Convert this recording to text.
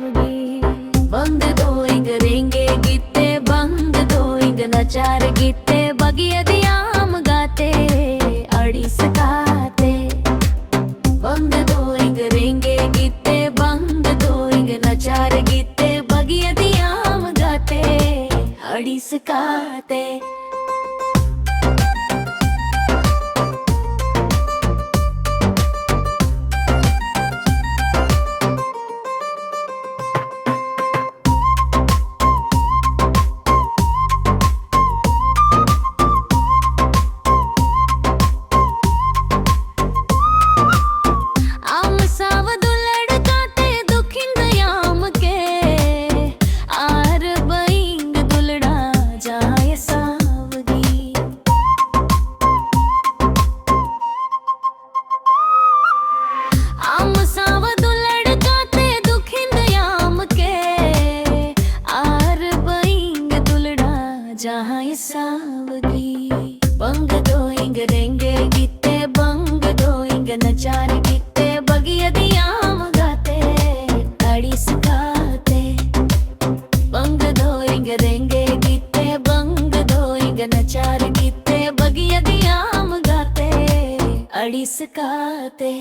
सावगी बंग दोइंग रेंगे गीते बंग दोइंग नचार गीते बगिये दियाम गाते अड़ीस गाते बंग दोइंग रेंगे गीते बंग दोइंग नचार गीते बगिये दियाम गाते अड़ीस गाते जहाँ ये सावगी बंग दोइंग रेंगे गीते बंग दोइंग नचार गीते बगिये दियाम गाते अड़ीस गाते बंग दोइंग रेंगे गीते बंग दोइंग नचार गीते बगिये दियाम गाते अड़ीस गाते।